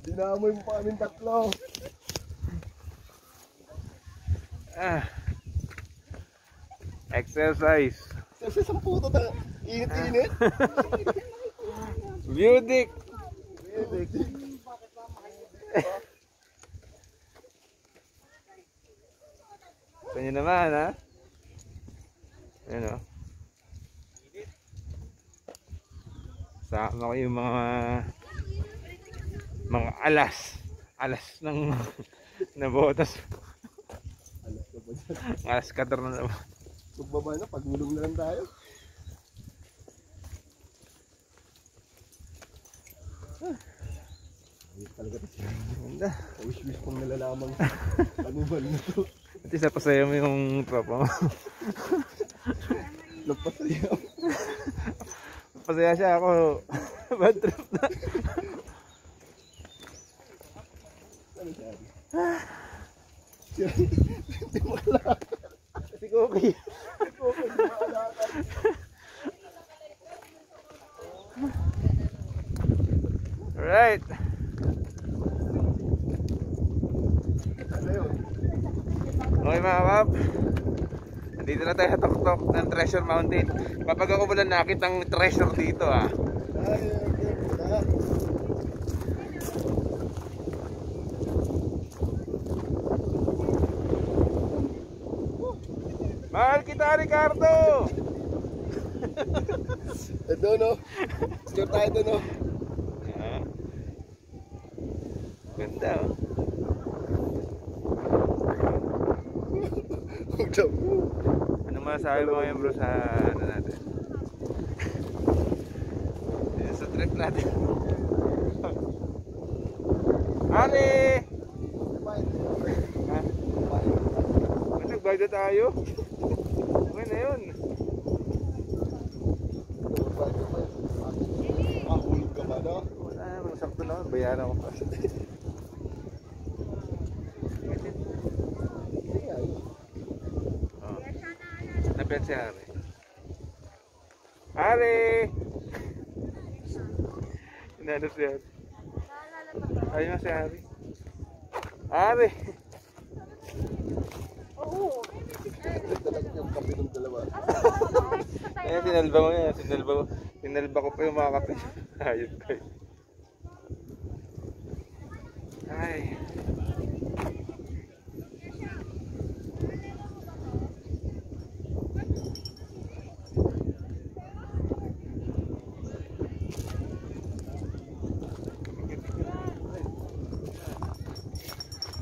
Dinamoy mo pa kaming tatlo. Exercise. Kasi sa puto na init-init. Music. Kanya naman ha. Ayan o. Sama ko yung mga alas ng nabotas. Alas cutter na naman. Magbaba na, pagulong na lang tayo. Ayos talaga ito siya. Ganda. Wish kong nalalaman animal na ito. At isa pasaya mo yung tropa mo. Nagpasaya. Pasaya siya ako. Bad trip na. Ano siya? Hindi mo kailangan. Kasi okay. Okay, hindi mo kailangan. Alright. Ano yun? Okay mga kap. Nandito na tayo sa tuktok ng Treasure Mountain. Kapag ako wala nakita ng treasure dito ah. Ay, okay. Mahal kita Ricardo! Ito no? Score tayo ito no? Ganda oh. Ano masasabi mo ngayon bro sa ano natin? Sa trip natin. Ari! Ha? Nagbayad na tayo? Okay na yun. Mahulog ka ba no? Wala naman, sakto naman. Bayaran ko pa. Napet si Ari. Ari! Hinanap si Ari. Ayun si Ari. Ari! Oo. Ito talaga yung kape ng dalawa. Ayan, sinalba mo yan. Sinalba ko pa yung mga kape. Ayun kayo. Ay.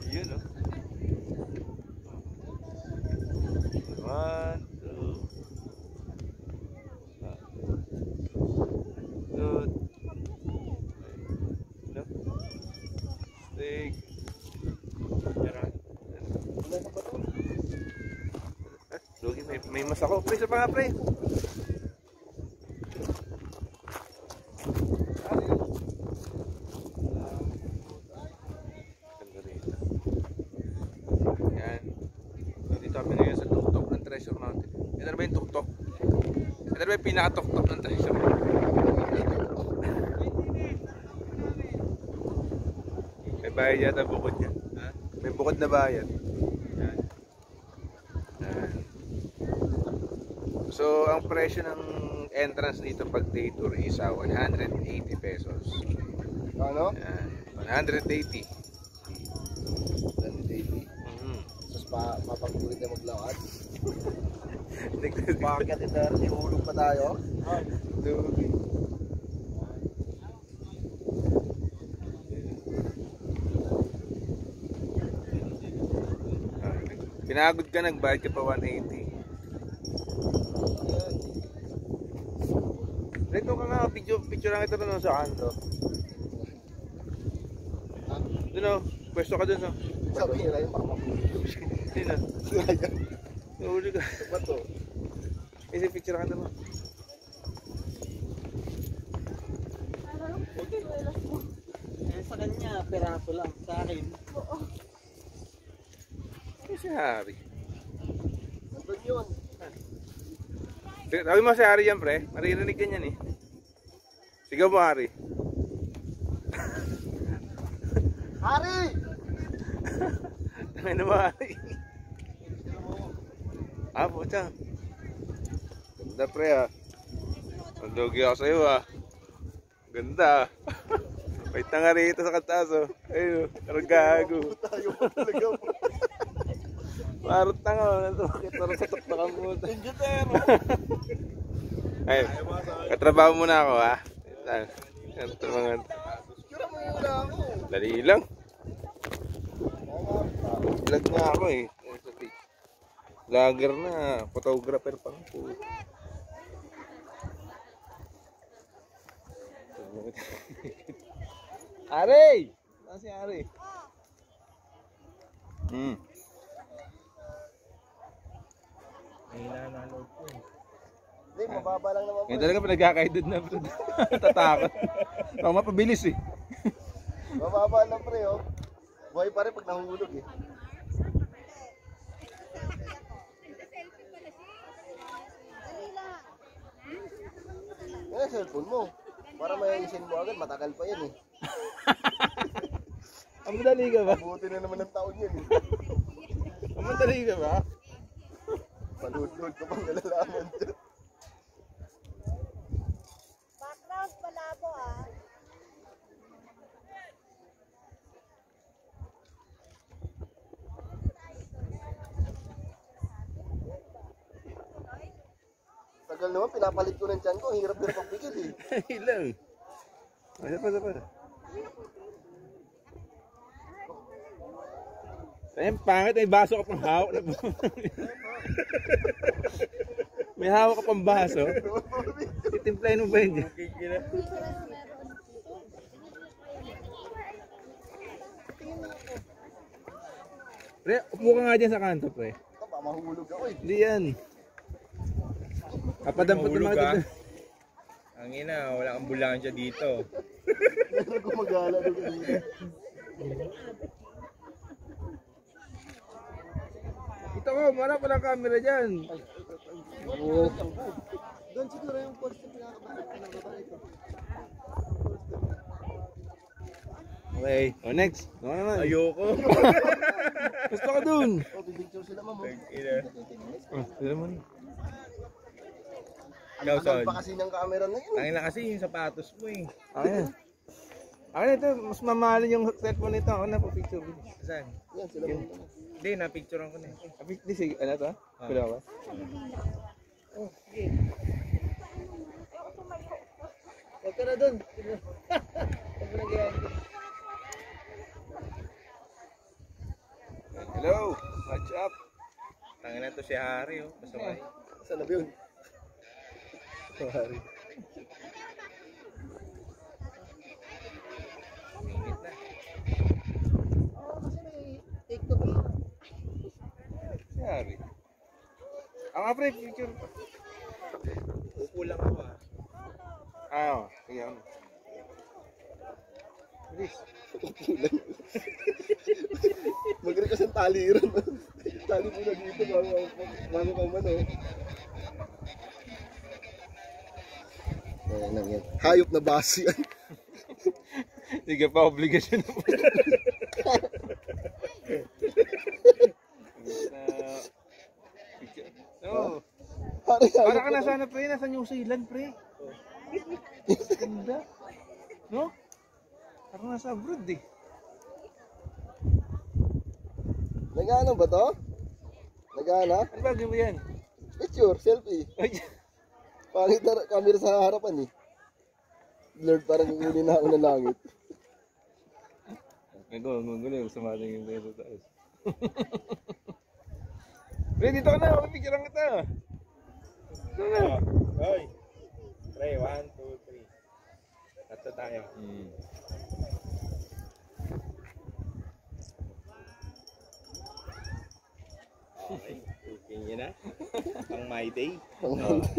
Yun oh. 1, 2. Good. No? Steak. Lugi, may mas ako. Pre, isa pa nga pre. Ganda rito. Yan. Dito kami ngayon sa tuktok ng Treasure Mountain. Ito na ba yung tuktok? Ito na ba yung pinaka-tuktok ng Treasure Mountain? May bayad yata bukod yan. Ha? May bukod na bayad. Yan. Yan. So, ang presyo ng entrance dito pag day tour is 180 pesos. Ano? Yan. 180. 180. Tapos mapagpulit na maglakad. Nagdadagdag. Bakit ito? Ihulog pa tayo? Dugi. Pinagod ka, nagbayad ka pa 180. Dito ka nga, picture lang ito na sa kanto. Doon o, pwesto ka doon o. Sabi nila yung makapagpulit. Sino? Nahuli ka. Ba't to? Kasi picture ka doon o. Sa kanya, peraso lang. Sa akin. Ano si Harry? Nandun yun. Tawin mo si Harry yan pre, maririnig ka niyan eh. Sigaw mo Harry. Ari! Tangin na mari. Pucha. Ganda pre ah. Nandogi ako sa'yo ah. Ganda. May tanga rito sa kantas oh. Ayun, gago. Tayo mo talaga po. Parang tanga oh. Nandogi, parang satok-takan mo. Injutero. Ay, katrabaho muna ako ha. Ito mga... Kira mo yung wala ako. Dali lang. Vlog na ako eh. Vlogger na. Photographer pa ako. Ari! Saan si Ari? May nananood ko. Hindi, mababa lang naman po. Ngayon talaga pinagkakaedad na bro. Tatakot. Ako mapabilis eh. Mababa lang pre oh. Buhay pa rin pag nahulog eh. Yan ang cellphone mo. Para mayayisin mo agad, matagal pa yan eh. Ang madali ka ba? Buti na naman ng taon yan eh. Ang madali ka ba? Paludlod ka pang nalalaman dyan. Background palabo ah. Tagal naman, pinapalit ko ng tiyan ko. Hirap din pagpigil eh. Ilang. Sapa. Ayun, pangit. May baso ka pang hawak na. May hawak ka pang baso. Titimplayin mo ba yun dyan? Pre, upo ka nga dyan sa kanto, pre. Ito ba, mahulog ako eh. Hindi yan. Kapadampot ng mga dito. Ang ina, wala kang bulansya dito. Meron gumagala doon kanina. Ito ko, marap pa ng camera dyan. Doon siguro yung post na pinakababa ito. Okay. O next. Ano naman? Ayoko. Gusto ka dun. Oh, pipicture sila ma'am. Ina. Sila mo. Ikaw, Ang Son. pa kasi ng camera na yun. Tangin na kasi yung sapatos mo eh. Ayan. Ayan ito, mas mamahalin yung cellphone nito. Ako na po picture. Saan? Yan sila ma'am. Hindi, napicturean ko na eh. Di sige, ano to? Pila ba? Huwag ka na dun. Huwag mo nagyayan. Hello, what's up? Tangin na to si Harry oh. Masaway. Saan na ba yun? Sorry. Ingit na. Oo, kasi may TikTok eh. Sorry. Ang pre, picture. Upo lang ako ah. Sige ano. Bilis. Mag-request ng taliran. Tali mo na dito bago ka man oh. Ayan lang yan. Hayop na basi yan. Sige pa, obligasyon na po. No. Para ka nasa ano pre, nasa New Zealand pre. Ganda. No? Parang nasa abroad eh. Nag-ano ba to? Nag-ano? Ano ba mo yan? Picture, selfie. Ay, Pangit na camera sa harapan eh. Blurred parang uli na ako ng langit. gulo, sumating yung tayo sa taas. Pre, dito ka na, picturean kita. Dito na. Hoy. Pre, 1, 2, 3. Tatlo tayo. Okay. Tingin na. Pang my day. Pangit.